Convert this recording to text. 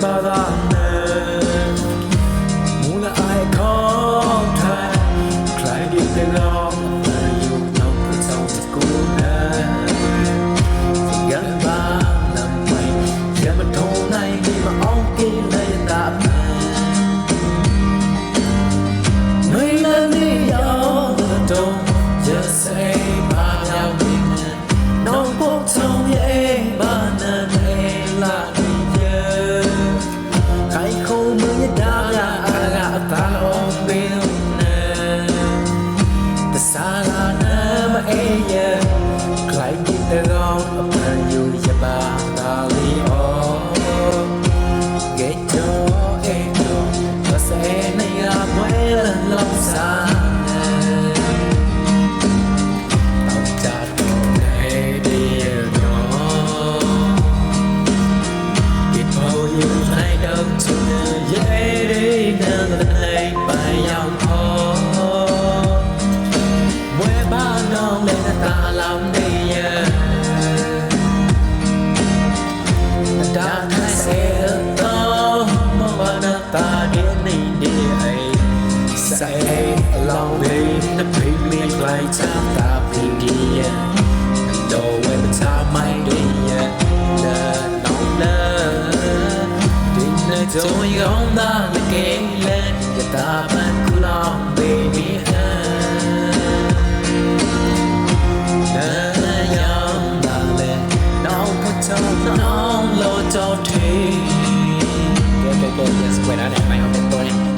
badane mula ai con thai khai đi tới lo you know it's all school gần ba năm mày giờ mà thôn này đi mà ông kia lấy tạm mấy lần đi đâu đâu giờ sẽ ba nhau mình nông cuộc sống dễ ba nên là đi giờ cái khâu mới đã là ta ôm bên nè ta xa là nè mà giờ lại đi tới gòn mà dù giờ ba ta đi ô ghé cho em đâu và sẽ này là quê lòng xa ta làm đi đã thấy sẽ to mà ta đến đi đi sẽ lòng đi nó bị miệt lại cha ta bị đi đồ em ta mai đi nóng nơ đi nơi tôi gom ta là kể lên và ta bắt cứ lòng baby nó lo cho thì cái yes quay đó này mày không biết tôi này